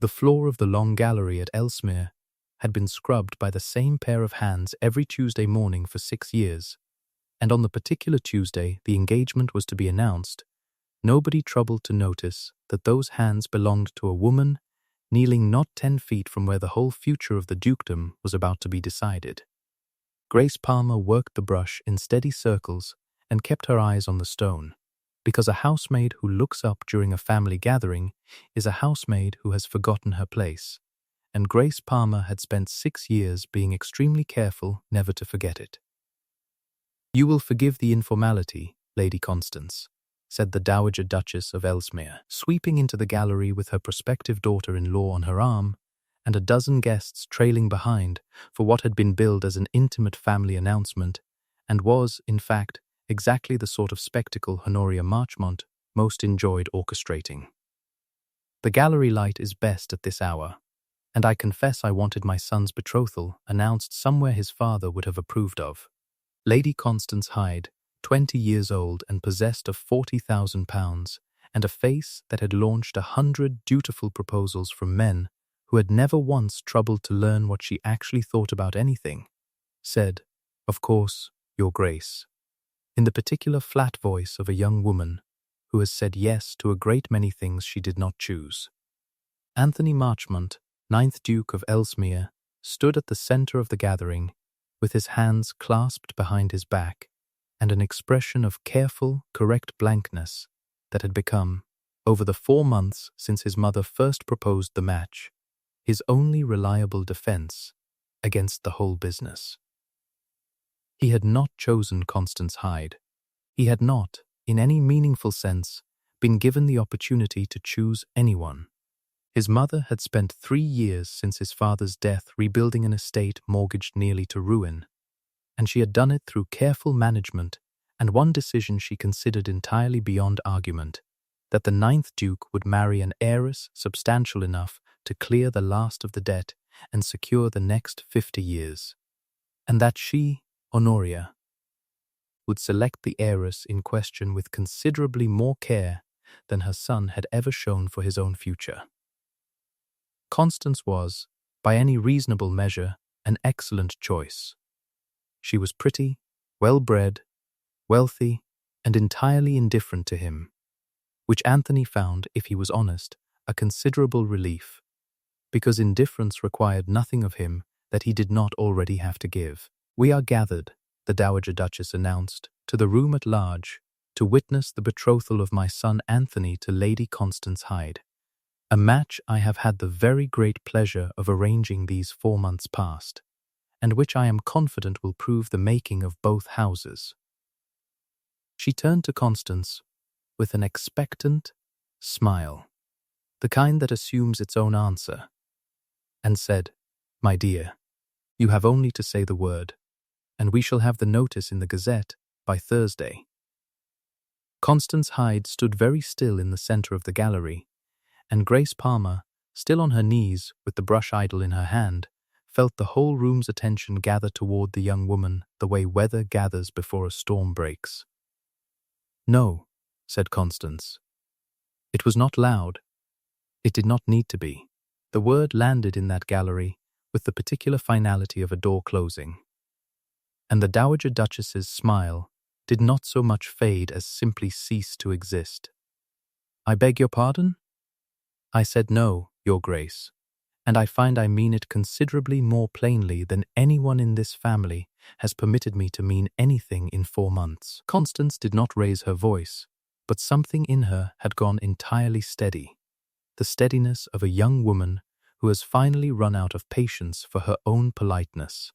The floor of the long gallery at Ellesmere had been scrubbed by the same pair of hands every Tuesday morning for 6 years, and on the particular Tuesday the engagement was to be announced, nobody troubled to notice that those hands belonged to a woman kneeling not 10 feet from where the whole future of the dukedom was about to be decided. Grace Palmer worked the brush in steady circles and kept her eyes on the stone, because a housemaid who looks up during a family gathering is a housemaid who has forgotten her place, and Grace Palmer had spent 6 years being extremely careful never to forget it. "You will forgive the informality, Lady Constance," said the Dowager Duchess of Ellesmere, sweeping into the gallery with her prospective daughter-in-law on her arm and a dozen guests trailing behind for what had been billed as an intimate family announcement, and was, in fact, exactly the sort of spectacle Honoria Marchmont most enjoyed orchestrating. "The gallery light is best at this hour, and I confess I wanted my son's betrothal announced somewhere his father would have approved of." Lady Constance Hyde, 20 years old and possessed of £40,000, and a face that had launched 100 dutiful proposals from men who had never once troubled to learn what she actually thought about anything, said, "Of course, Your Grace," in the particular flat voice of a young woman who has said yes to a great many things she did not choose. Anthony Marchmont, 9th Duke of Ellesmere, stood at the centre of the gathering, with his hands clasped behind his back, and an expression of careful, correct blankness that had become, over the 4 months since his mother first proposed the match, his only reliable defence against the whole business. He had not chosen Constance Hyde. He had not, in any meaningful sense, been given the opportunity to choose anyone. His mother had spent 3 years since his father's death rebuilding an estate mortgaged nearly to ruin, and she had done it through careful management and one decision she considered entirely beyond argument, that the 9th Duke would marry an heiress substantial enough to clear the last of the debt and secure the next 50 years, and that she, Honoria, would select the heiress in question with considerably more care than her son had ever shown for his own future. Constance was, by any reasonable measure, an excellent choice. She was pretty, well-bred, wealthy, and entirely indifferent to him, which Anthony found, if he was honest, a considerable relief, because indifference required nothing of him that he did not already have to give. "We are gathered," the Dowager Duchess announced, "to the room at large, to witness the betrothal of my son Anthony to Lady Constance Hyde, a match I have had the very great pleasure of arranging these 4 months past, and which I am confident will prove the making of both houses." She turned to Constance with an expectant smile, the kind that assumes its own answer, and said, "My dear, you have only to say the word, and we shall have the notice in the Gazette by Thursday." Constance Hyde stood very still in the centre of the gallery, and Grace Palmer, still on her knees with the brush idle in her hand, felt the whole room's attention gather toward the young woman the way weather gathers before a storm breaks. "No," said Constance. It was not loud. It did not need to be. The word landed in that gallery with the particular finality of a door closing. And the Dowager Duchess's smile did not so much fade as simply cease to exist. "I beg your pardon?" "I said no, Your Grace, and I find I mean it considerably more plainly than anyone in this family has permitted me to mean anything in 4 months." Constance did not raise her voice, but something in her had gone entirely steady, the steadiness of a young woman who has finally run out of patience for her own politeness.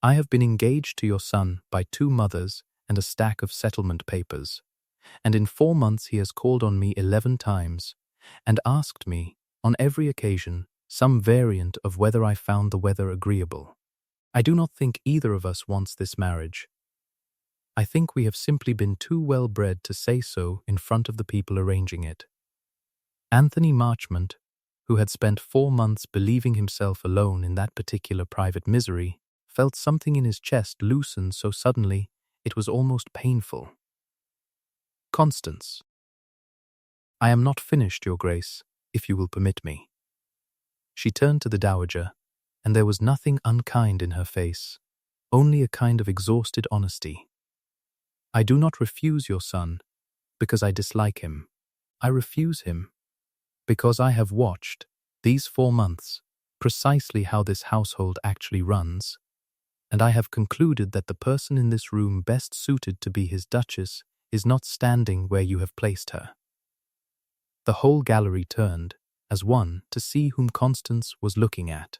"I have been engaged to your son by 2 mothers and a stack of settlement papers, and in 4 months he has called on me 11 times, and asked me, on every occasion, some variant of whether I found the weather agreeable. I do not think either of us wants this marriage. I think we have simply been too well-bred to say so in front of the people arranging it." Anthony Marchmont, who had spent 4 months believing himself alone in that particular private misery, felt something in his chest loosen so suddenly it was almost painful. "Constance, I am not finished, Your Grace, if you will permit me." She turned to the Dowager, and there was nothing unkind in her face, only a kind of exhausted honesty. "I do not refuse your son because I dislike him. I refuse him because I have watched, these 4 months, precisely how this household actually runs, and I have concluded that the person in this room best suited to be his duchess is not standing where you have placed her." The whole gallery turned, as one, to see whom Constance was looking at.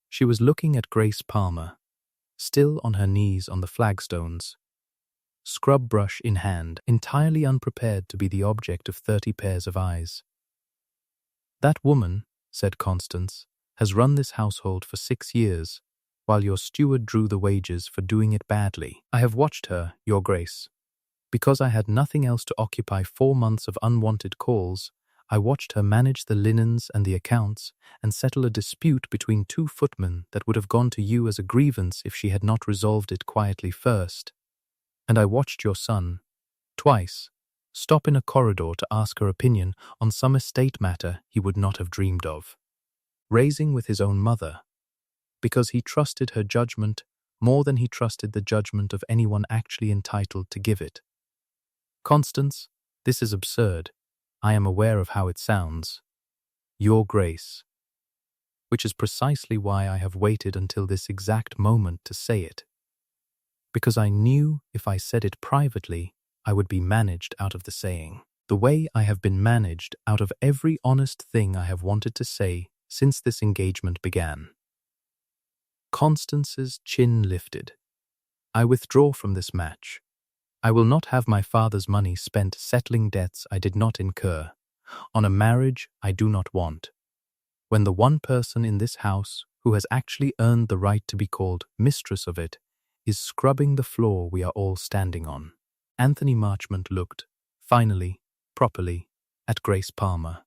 She was looking at Grace Palmer, still on her knees on the flagstones, scrub brush in hand, entirely unprepared to be the object of 30 pairs of eyes. "That woman," said Constance, "has run this household for 6 years, while your steward drew the wages for doing it badly. I have watched her, Your Grace. Because I had nothing else to occupy 4 months of unwanted calls, I watched her manage the linens and the accounts and settle a dispute between 2 footmen that would have gone to you as a grievance if she had not resolved it quietly first. And I watched your son, twice, stop in a corridor to ask her opinion on some estate matter he would not have dreamed of, raising with his own mother, because he trusted her judgment more than he trusted the judgment of anyone actually entitled to give it. Constance, this is absurd. I am aware of how it sounds. Your Grace. Which is precisely why I have waited until this exact moment to say it. Because I knew if I said it privately, I would be managed out of the saying. The way I have been managed out of every honest thing I have wanted to say since this engagement began." Constance's chin lifted. "I withdraw from this match. I will not have my father's money spent settling debts I did not incur, on a marriage I do not want, when the one person in this house who has actually earned the right to be called mistress of it is scrubbing the floor we are all standing on." Anthony Marchmont looked, finally, properly, at Grace Palmer.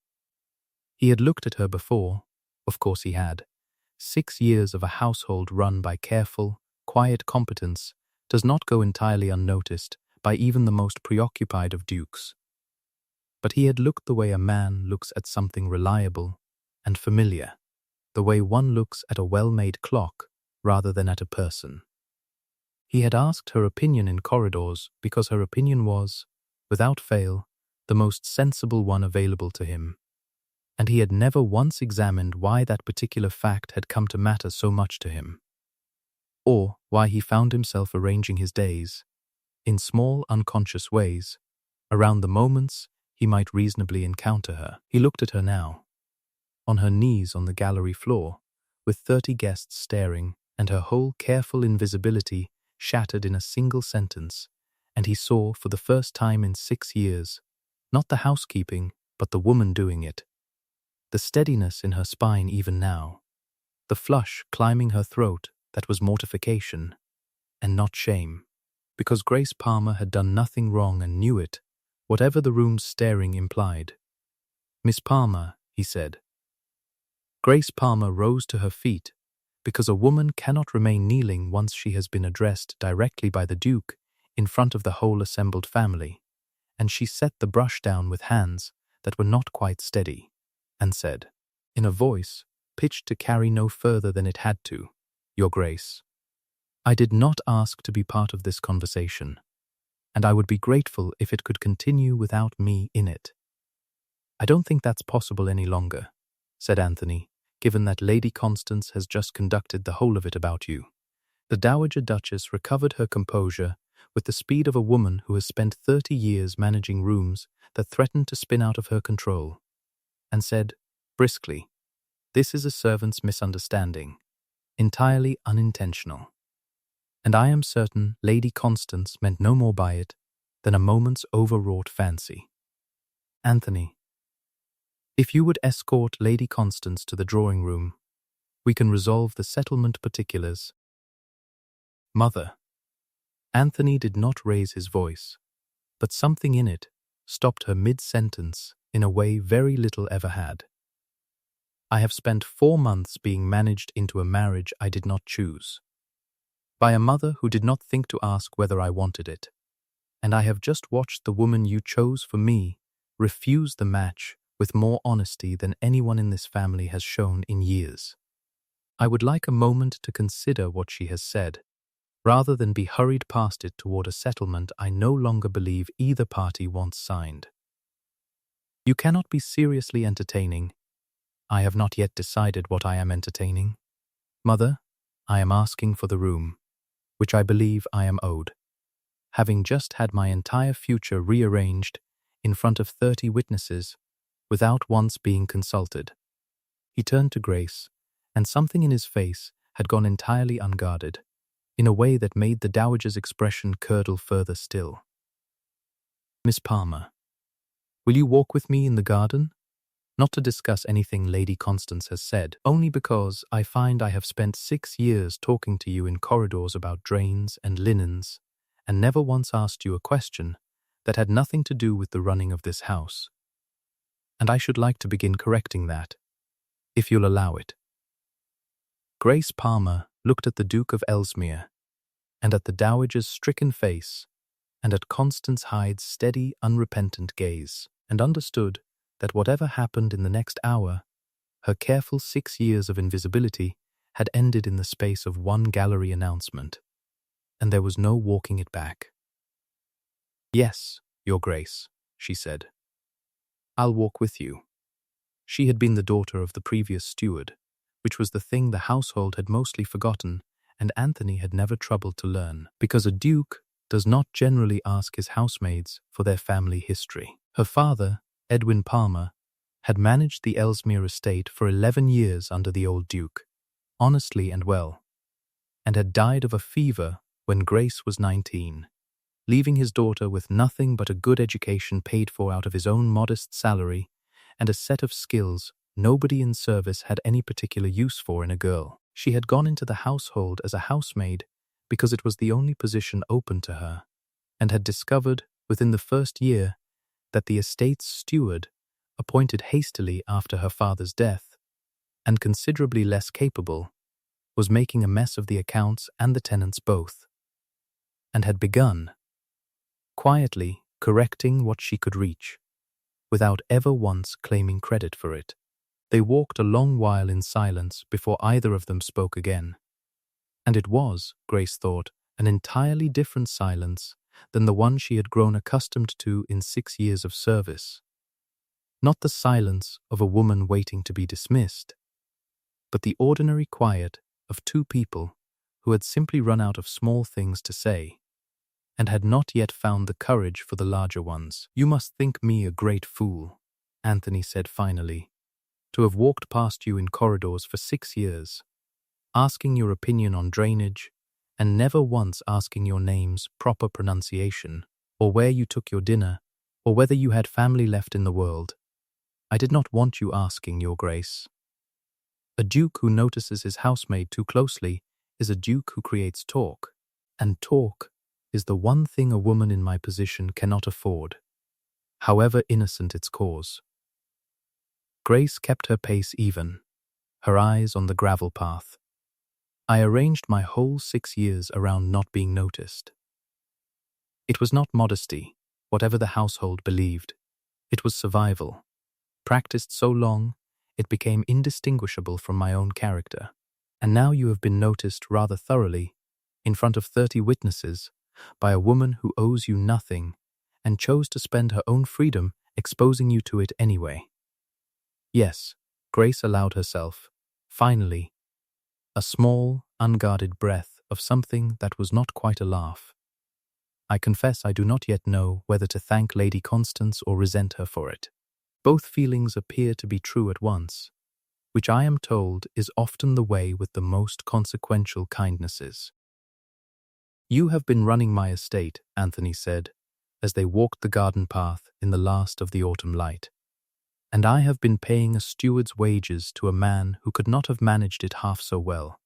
He had looked at her before, of course he had. 6 years of a household run by careful, quiet competence does not go entirely unnoticed by even the most preoccupied of dukes. But he had looked the way a man looks at something reliable and familiar, the way one looks at a well-made clock rather than at a person. He had asked her opinion in corridors because her opinion was, without fail, the most sensible one available to him, and he had never once examined why that particular fact had come to matter so much to him, or why he found himself arranging his days, in small unconscious ways, around the moments he might reasonably encounter her. He looked at her now, on her knees on the gallery floor, with 30 guests staring, and her whole careful invisibility shattered in a single sentence, and he saw, for the first time in 6 years, not the housekeeping, but the woman doing it. The steadiness in her spine even now, the flush climbing her throat that was mortification, and not shame, because Grace Palmer had done nothing wrong and knew it, whatever the room's staring implied. "Miss Palmer," he said. Grace Palmer rose to her feet, because a woman cannot remain kneeling once she has been addressed directly by the Duke in front of the whole assembled family, and she set the brush down with hands that were not quite steady, and said, in a voice pitched to carry no further than it had to, "Your Grace, I did not ask to be part of this conversation, and I would be grateful if it could continue without me in it." "I don't think that's possible any longer," said Anthony, "given that Lady Constance has just conducted the whole of it about you." The Dowager Duchess recovered her composure with the speed of a woman who has spent 30 years managing rooms that threatened to spin out of her control, and said, briskly, "This is a servant's misunderstanding, entirely unintentional. And I am certain Lady Constance meant no more by it than a moment's overwrought fancy. Anthony, if you would escort Lady Constance to the drawing-room, we can resolve the settlement particulars." "Mother." Anthony did not raise his voice, but something in it stopped her mid-sentence in a way very little ever had. "I have spent 4 months being managed into a marriage I did not choose, by a mother who did not think to ask whether I wanted it, and I have just watched the woman you chose for me refuse the match with more honesty than anyone in this family has shown in years. I would like a moment to consider what she has said, rather than be hurried past it toward a settlement I no longer believe either party wants signed. You cannot be seriously entertaining. I have not yet decided what I am entertaining. Mother, I am asking for the room, which I believe I am owed, having just had my entire future rearranged in front of 30 witnesses without once being consulted. He turned to Grace, and something in his face had gone entirely unguarded, in a way that made the Dowager's expression curdle further still. Miss Palmer, will you walk with me in the garden? Not to discuss anything Lady Constance has said, only because I find I have spent 6 years talking to you in corridors about drains and linens, and never once asked you a question that had nothing to do with the running of this house. And I should like to begin correcting that, if you'll allow it. Grace Palmer looked at the Duke of Ellesmere, and at the Dowager's stricken face, and at Constance Hyde's steady, unrepentant gaze, and understood that whatever happened in the next hour, her careful 6 years of invisibility had ended in the space of one gallery announcement, and there was no walking it back. Yes, Your Grace, she said. I'll walk with you. She had been the daughter of the previous steward, which was the thing the household had mostly forgotten, and Anthony had never troubled to learn, because a duke does not generally ask his housemaids for their family history. Her father, Edwin Palmer, had managed the Ellesmere estate for 11 years under the old duke, honestly and well, and had died of a fever when Grace was 19, leaving his daughter with nothing but a good education paid for out of his own modest salary and a set of skills nobody in service had any particular use for in a girl. She had gone into the household as a housemaid because it was the only position open to her, and had discovered within the first year that the estate's steward, appointed hastily after her father's death, and considerably less capable, was making a mess of the accounts and the tenants both, and had begun, quietly correcting what she could reach, without ever once claiming credit for it. They walked a long while in silence before either of them spoke again. And it was, Grace thought, an entirely different silence than the one she had grown accustomed to in 6 years of service. Not the silence of a woman waiting to be dismissed, but the ordinary quiet of two people who had simply run out of small things to say, and had not yet found the courage for the larger ones. You must think me a great fool, Anthony said finally, to have walked past you in corridors for 6 years, asking your opinion on drainage, and never once asking your name's proper pronunciation, or where you took your dinner, or whether you had family left in the world. I did not want you asking, Your Grace. A duke who notices his housemaid too closely is a duke who creates talk, and talk is the one thing a woman in my position cannot afford, however innocent its cause. Grace kept her pace even, her eyes on the gravel path. I arranged my whole 6 years around not being noticed. It was not modesty, whatever the household believed. It was survival. Practiced so long, it became indistinguishable from my own character. And now you have been noticed rather thoroughly, in front of 30 witnesses, by a woman who owes you nothing and chose to spend her own freedom exposing you to it anyway. Yes, Grace allowed herself, finally, a small, unguarded breath of something that was not quite a laugh. I confess I do not yet know whether to thank Lady Constance or resent her for it. Both feelings appear to be true at once, which I am told is often the way with the most consequential kindnesses. You have been running my estate, Anthony said, as they walked the garden path in the last of the autumn light. And I have been paying a steward's wages to a man who could not have managed it half so well.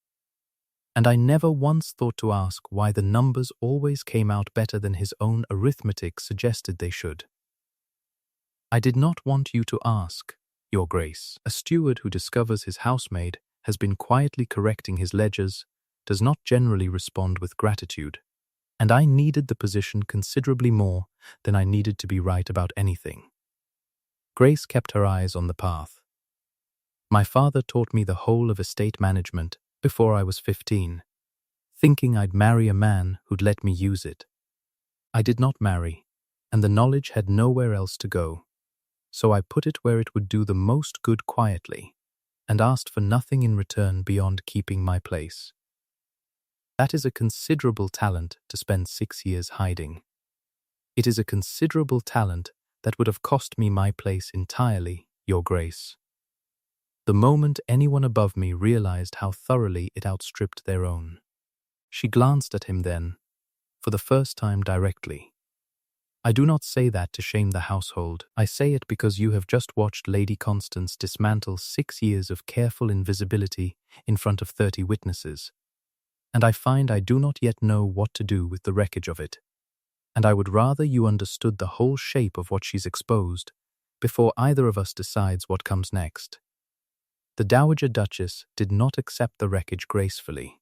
And I never once thought to ask why the numbers always came out better than his own arithmetic suggested they should. I did not want you to ask, Your Grace. A steward who discovers his housemaid has been quietly correcting his ledgers does not generally respond with gratitude, and I needed the position considerably more than I needed to be right about anything. Grace kept her eyes on the path. My father taught me the whole of estate management before I was 15, thinking I'd marry a man who'd let me use it. I did not marry, and the knowledge had nowhere else to go, so I put it where it would do the most good quietly, and asked for nothing in return beyond keeping my place. That is a considerable talent to spend 6 years hiding. It is a considerable talent that would have cost me my place entirely, Your Grace. The moment anyone above me realized how thoroughly it outstripped their own. She glanced at him then, for the first time directly. I do not say that to shame the household. I say it because you have just watched Lady Constance dismantle 6 years of careful invisibility in front of 30 witnesses, and I find I do not yet know what to do with the wreckage of it. And I would rather you understood the whole shape of what she's exposed before either of us decides what comes next. The Dowager Duchess did not accept the wreckage gracefully,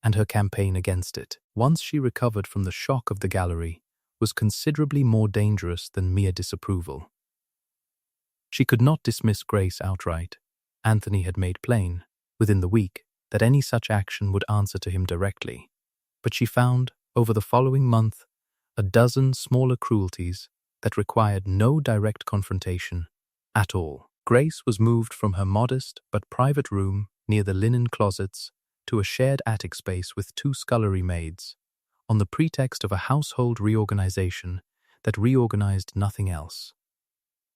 and her campaign against it, once she recovered from the shock of the gallery, was considerably more dangerous than mere disapproval. She could not dismiss Grace outright. Anthony had made plain, within the week, that any such action would answer to him directly, but she found, over the following month, a dozen smaller cruelties that required no direct confrontation at all. Grace was moved from her modest but private room near the linen closets to a shared attic space with 2 scullery maids, on the pretext of a household reorganization that reorganized nothing else.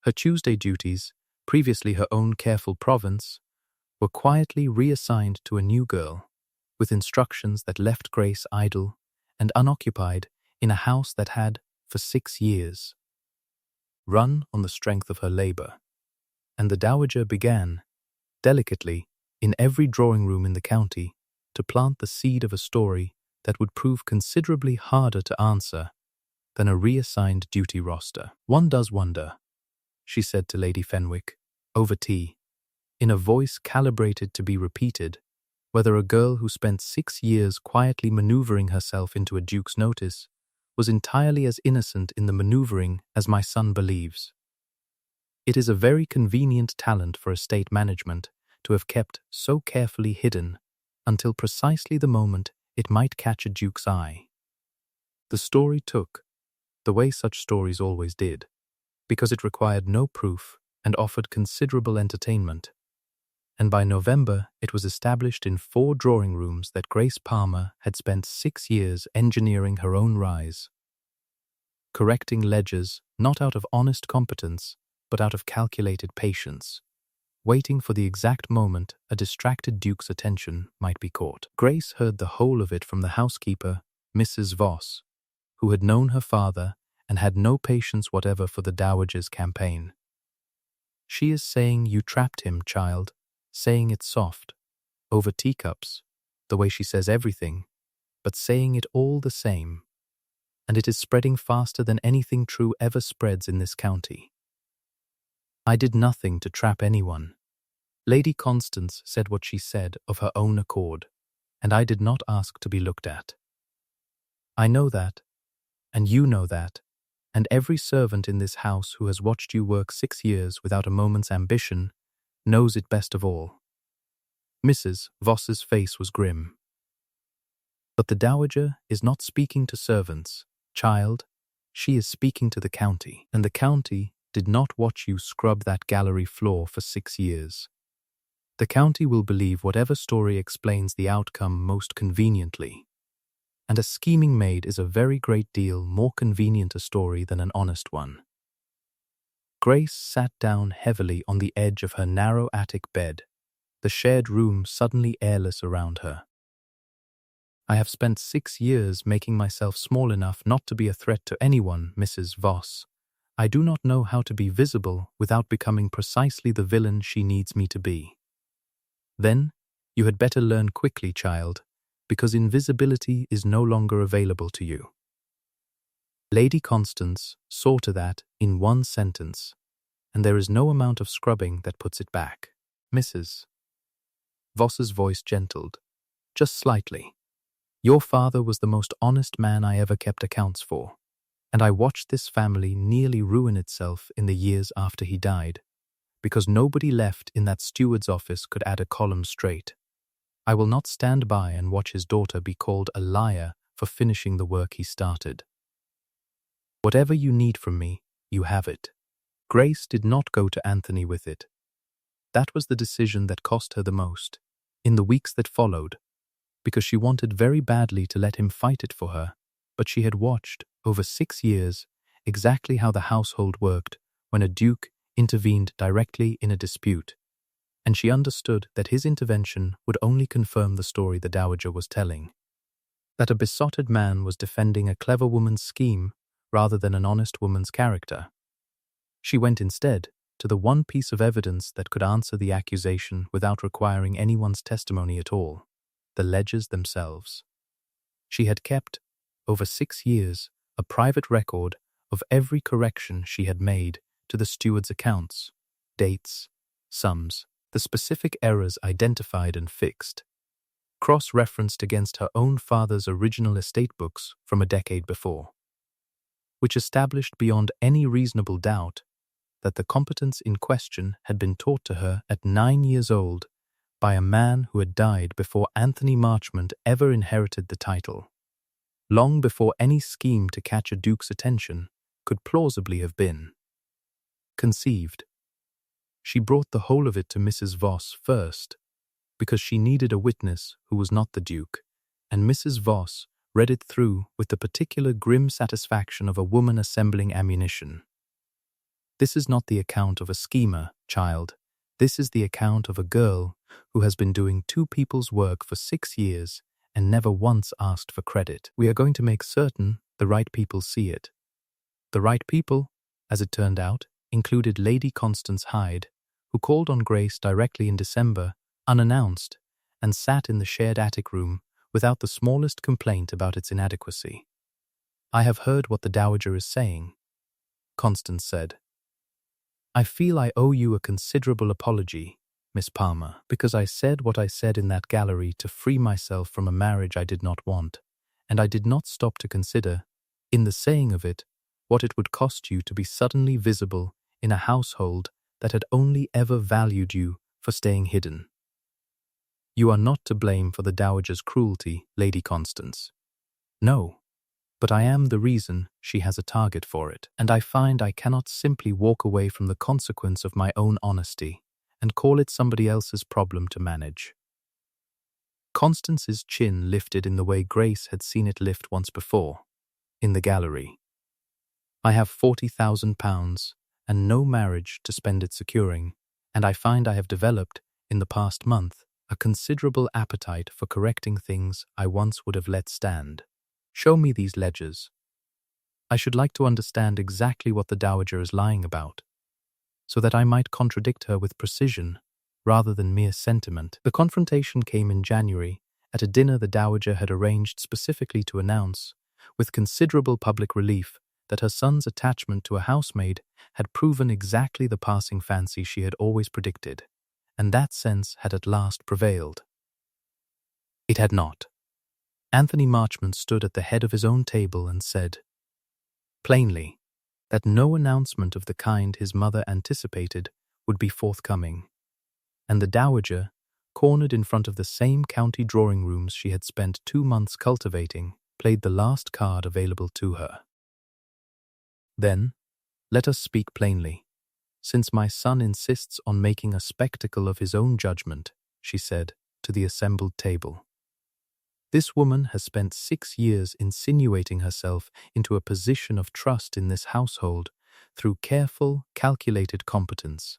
Her Tuesday duties, previously her own careful province, were quietly reassigned to a new girl, with instructions that left Grace idle and unoccupied in a house that had, for 6 years, run on the strength of her labor. And the Dowager began, delicately, in every drawing room in the county, to plant the seed of a story that would prove considerably harder to answer than a reassigned duty roster. "One does wonder," she said to Lady Fenwick, over tea, in a voice calibrated to be repeated, whether a girl who spent 6 years quietly maneuvering herself into a duke's notice was entirely as innocent in the maneuvering as my son believes. It is a very convenient talent for estate management to have kept so carefully hidden until precisely the moment it might catch a duke's eye. The story took, the way such stories always did, because it required no proof and offered considerable entertainment, and by November it was established in 4 drawing rooms that Grace Palmer had spent 6 years engineering her own rise, correcting ledgers not out of honest competence, but out of calculated patience, waiting for the exact moment a distracted duke's attention might be caught. Grace heard the whole of it from the housekeeper, Mrs. Voss, who had known her father and had no patience whatever for the Dowager's campaign. "She is saying you trapped him, child, saying it soft, over teacups, the way she says everything, but saying it all the same. And it is spreading faster than anything true ever spreads in this county. I did nothing to trap anyone. Lady Constance said what she said of her own accord, and I did not ask to be looked at. I know that, and you know that, and every servant in this house who has watched you work 6 years without a moment's ambition knows it best of all." Mrs. Voss's face was grim. "But the Dowager is not speaking to servants, child. She is speaking to the county, and the county did not watch you scrub that gallery floor for 6 years. The county will believe whatever story explains the outcome most conveniently, and a scheming maid is a very great deal more convenient a story than an honest one." Grace sat down heavily on the edge of her narrow attic bed, the shared room suddenly airless around her. "I have spent 6 years making myself small enough not to be a threat to anyone, Mrs. Voss. I do not know how to be visible without becoming precisely the villain she needs me to be." "Then, you had better learn quickly, child, because invisibility is no longer available to you." Lady Constance saw to that in one sentence, and there is no amount of scrubbing that puts it back. "Mrs. Voss's voice gentled, just slightly. "Your father was the most honest man I ever kept accounts for. And I watched this family nearly ruin itself in the years after he died, because nobody left in that steward's office could add a column straight. I will not stand by and watch his daughter be called a liar for finishing the work he started. Whatever you need from me, you have it. Grace did not go to Anthony with it. That was the decision that cost her the most, in the weeks that followed, because she wanted very badly to let him fight it for her, but she had watched, over 6 years, exactly how the household worked when a duke intervened directly in a dispute, and she understood that his intervention would only confirm the story the Dowager was telling, that a besotted man was defending a clever woman's scheme rather than an honest woman's character. She went instead to the one piece of evidence that could answer the accusation without requiring anyone's testimony at all, the ledgers themselves. She had kept, over 6 years, a private record of every correction she had made to the steward's accounts, dates, sums, the specific errors identified and fixed, cross-referenced against her own father's original estate books from a decade before, which established beyond any reasonable doubt that the competence in question had been taught to her at 9 years old by a man who had died before Anthony Marchmont ever inherited the title, long before any scheme to catch a duke's attention could plausibly have been conceived. She brought the whole of it to Mrs. Voss first, because she needed a witness who was not the duke, and Mrs. Voss read it through with the particular grim satisfaction of a woman assembling ammunition. This is not the account of a schemer, child. This is the account of a girl who has been doing 2 people's work for 6 years and never once asked for credit. We are going to make certain the right people see it. The right people, as it turned out, included Lady Constance Hyde, who called on Grace directly in December, unannounced, and sat in the shared attic room without the smallest complaint about its inadequacy. "I have heard what the Dowager is saying," Constance said. "I feel I owe you a considerable apology, Miss Palmer, because I said what I said in that gallery to free myself from a marriage I did not want, and I did not stop to consider, in the saying of it, what it would cost you to be suddenly visible in a household that had only ever valued you for staying hidden. You are not to blame for the Dowager's cruelty, Lady Constance. No, but I am the reason she has a target for it, and I find I cannot simply walk away from the consequence of my own honesty and call it somebody else's problem to manage." Constance's chin lifted in the way Grace had seen it lift once before, in the gallery. "I have £40,000 and no marriage to spend it securing, and I find I have developed, in the past month, a considerable appetite for correcting things I once would have let stand. Show me these ledgers. I should like to understand exactly what the Dowager is lying about, so that I might contradict her with precision rather than mere sentiment." The confrontation came in January at a dinner the Dowager had arranged specifically to announce, with considerable public relief, that her son's attachment to a housemaid had proven exactly the passing fancy she had always predicted, and that sense had at last prevailed. It had not. Anthony Marchmont stood at the head of his own table and said, plainly, that no announcement of the kind his mother anticipated would be forthcoming, and the Dowager, cornered in front of the same county drawing rooms she had spent 2 months cultivating, played the last card available to her. "Then, let us speak plainly, since my son insists on making a spectacle of his own judgment," she said to the assembled table. "This woman has spent 6 years insinuating herself into a position of trust in this household through careful, calculated competence,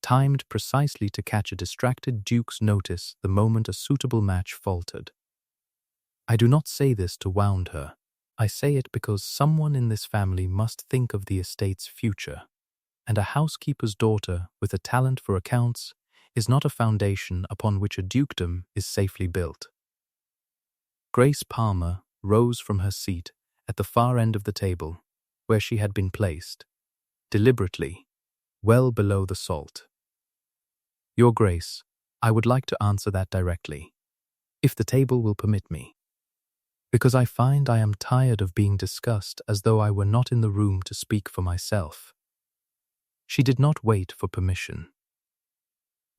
timed precisely to catch a distracted duke's notice the moment a suitable match faltered. I do not say this to wound her. I say it because someone in this family must think of the estate's future, and a housekeeper's daughter with a talent for accounts is not a foundation upon which a dukedom is safely built." Grace Palmer rose from her seat at the far end of the table, where she had been placed, deliberately, well below the salt. "Your Grace, I would like to answer that directly, if the table will permit me." because I find I am tired of being discussed as though I were not in the room to speak for myself. She did not wait for permission.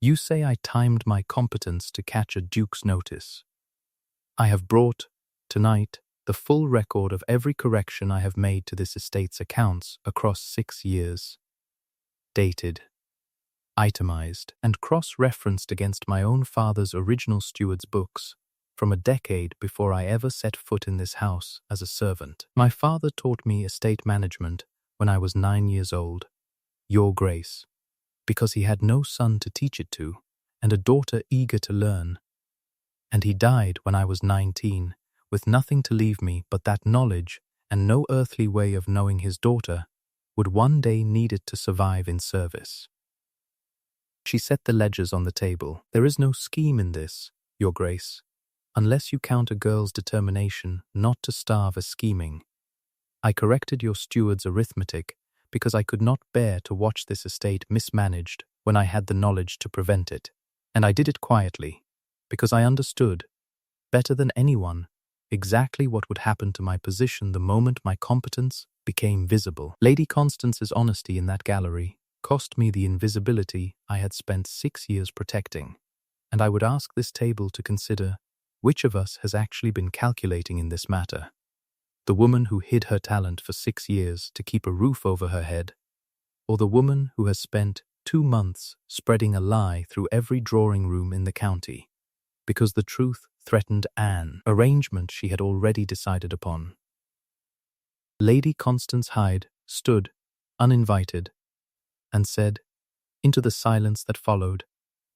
You say I timed my competence to catch a duke's notice. I have brought, tonight, the full record of every correction I have made to this estate's accounts across 6 years. Dated, itemized, and cross-referenced against my own father's original steward's books from a decade before I ever set foot in this house as a servant. My father taught me estate management when I was 9 years old, Your Grace, because he had no son to teach it to and a daughter eager to learn. And he died when I was 19, with nothing to leave me but that knowledge and no earthly way of knowing his daughter would one day need it to survive in service. She set the ledgers on the table. There is no scheme in this, Your Grace, unless you count a girl's determination not to starve as scheming. I corrected your steward's arithmetic because I could not bear to watch this estate mismanaged when I had the knowledge to prevent it. And I did it quietly, because I understood, better than anyone, exactly what would happen to my position the moment my competence became visible. Lady Constance's honesty in that gallery cost me the invisibility I had spent 6 years protecting, and I would ask this table to consider which of us has actually been calculating in this matter. The woman who hid her talent for 6 years to keep a roof over her head, or the woman who has spent 2 months spreading a lie through every drawing room in the county, because the truth threatened an arrangement she had already decided upon. Lady Constance Hyde stood, uninvited, and said, into the silence that followed,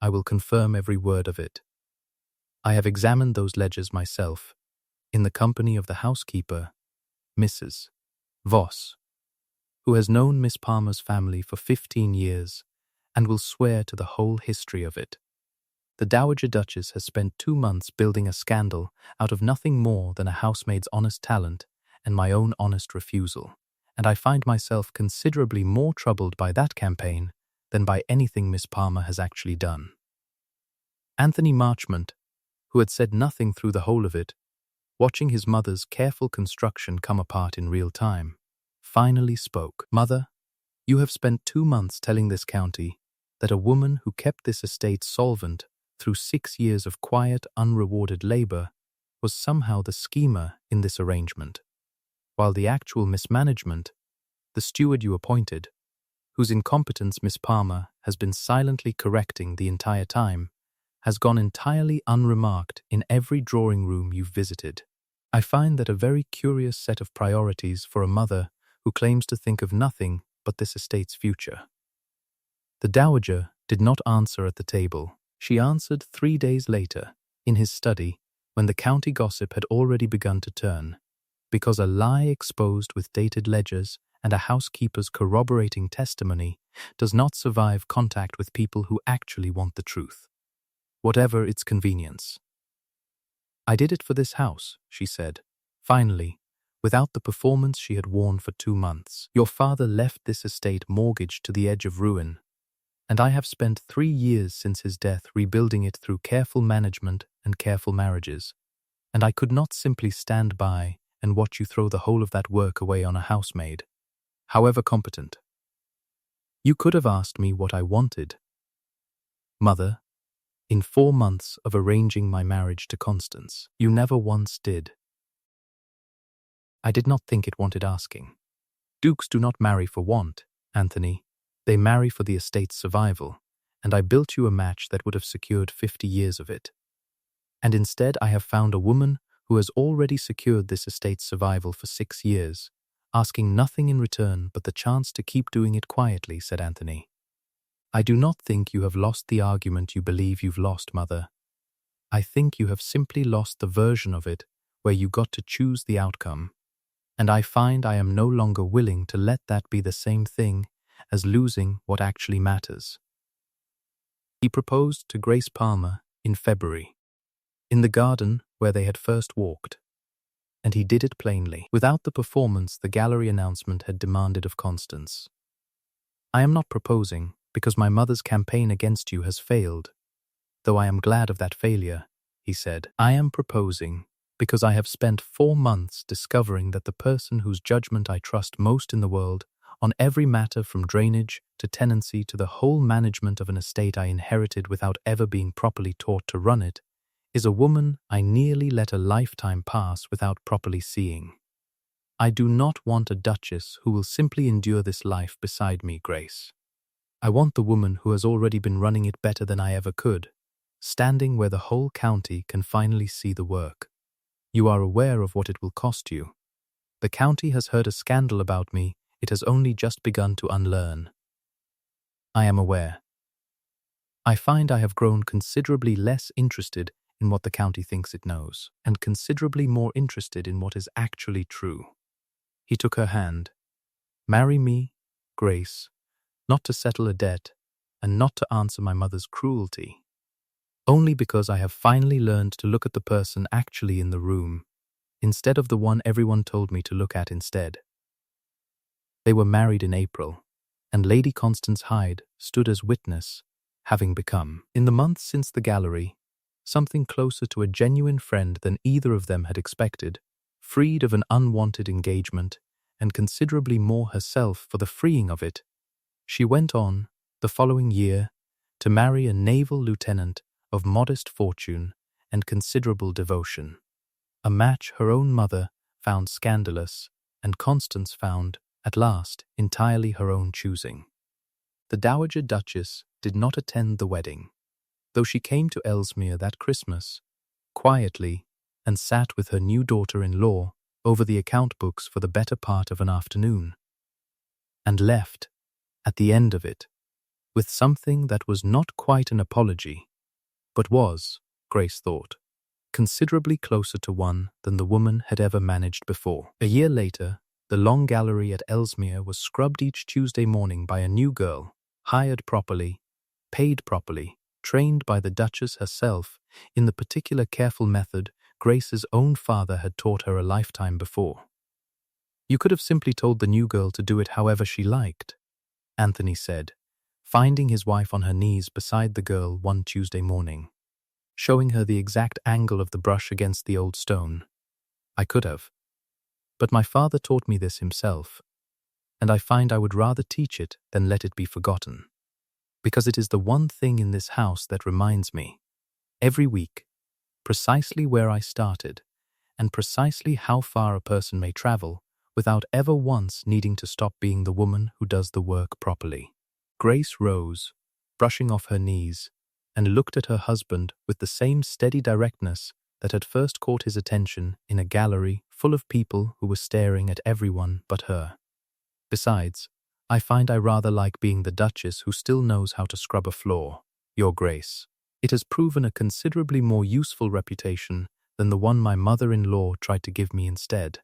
I will confirm every word of it. I have examined those ledgers myself, in the company of the housekeeper, Mrs. Voss, who has known Miss Palmer's family for 15 years and will swear to the whole history of it. The Dowager Duchess has spent 2 months building a scandal out of nothing more than a housemaid's honest talent and my own honest refusal, and I find myself considerably more troubled by that campaign than by anything Miss Palmer has actually done. Anthony Marchmont, who had said nothing through the whole of it, watching his mother's careful construction come apart in real time, finally spoke. Mother, you have spent 2 months telling this county that a woman who kept this estate solvent through 6 years of quiet, unrewarded labor was somehow the schemer in this arrangement, while the actual mismanagement, the steward you appointed, whose incompetence Miss Palmer has been silently correcting the entire time, has gone entirely unremarked in every drawing room you've visited. I find that a very curious set of priorities for a mother who claims to think of nothing but this estate's future. The Dowager did not answer at the table. She answered 3 days later, in his study, when the county gossip had already begun to turn, because a lie exposed with dated ledgers and a housekeeper's corroborating testimony does not survive contact with people who actually want the truth, whatever its convenience. I did it for this house, she said, finally, without the performance she had worn for 2 months. Your father left this estate mortgaged to the edge of ruin, and I have spent 3 years since his death rebuilding it through careful management and careful marriages, and I could not simply stand by and watch you throw the whole of that work away on a housemaid, however competent. You could have asked me what I wanted. Mother, in 4 months of arranging my marriage to Constance, you never once did. I did not think it wanted asking. Dukes do not marry for want, Anthony. They marry for the estate's survival, and I built you a match that would have secured 50 years of it. And instead I have found a woman who has already secured this estate's survival for 6 years, asking nothing in return but the chance to keep doing it quietly, said Anthony. I do not think you have lost the argument you believe you've lost, Mother. I think you have simply lost the version of it where you got to choose the outcome, and I find I am no longer willing to let that be the same thing as losing what actually matters. He proposed to Grace Palmer in February, in the garden where they had first walked, and he did it plainly, without the performance the gallery announcement had demanded of Constance. I am not proposing because my mother's campaign against you has failed, though I am glad of that failure, he said. I am proposing because I have spent 4 months discovering that the person whose judgment I trust most in the world, on every matter from drainage to tenancy to the whole management of an estate I inherited without ever being properly taught to run it, is a woman I nearly let a lifetime pass without properly seeing. I do not want a duchess who will simply endure this life beside me, Grace. I want the woman who has already been running it better than I ever could, standing where the whole county can finally see the work. You are aware of what it will cost you. The county has heard a scandal about me. It has only just begun to unlearn. I am aware. I find I have grown considerably less interested in what the county thinks it knows, and considerably more interested in what is actually true. He took her hand. Marry me, Grace, not to settle a debt, and not to answer my mother's cruelty. Only because I have finally learned to look at the person actually in the room, instead of the one everyone told me to look at instead. They were married in April, and Lady Constance Hyde stood as witness, having become, in the months since the gallery, something closer to a genuine friend than either of them had expected, freed of an unwanted engagement, and considerably more herself for the freeing of it. She went on, the following year, to marry a naval lieutenant of modest fortune and considerable devotion, a match her own mother found scandalous, and Constance found, at last, entirely her own choosing. The Dowager Duchess did not attend the wedding, though she came to Ellesmere that Christmas, quietly, and sat with her new daughter-in-law over the account books for the better part of an afternoon, and left, at the end of it, with something that was not quite an apology, but was, Grace thought, considerably closer to one than the woman had ever managed before. A year later, the long gallery at Ellesmere was scrubbed each Tuesday morning by a new girl, hired properly, paid properly, trained by the Duchess herself in the particular careful method Grace's own father had taught her a lifetime before. You could have simply told the new girl to do it however she liked, Anthony said, finding his wife on her knees beside the girl one Tuesday morning, showing her the exact angle of the brush against the old stone. I could have. But my father taught me this himself, and I find I would rather teach it than let it be forgotten, because it is the one thing in this house that reminds me, every week, precisely where I started, and precisely how far a person may travel without ever once needing to stop being the woman who does the work properly. Grace rose, brushing off her knees, and looked at her husband with the same steady directness that had first caught his attention in a gallery full of people who were staring at everyone but her. Besides, I find I rather like being the Duchess who still knows how to scrub a floor, Your Grace. It has proven a considerably more useful reputation than the one my mother-in-law tried to give me instead.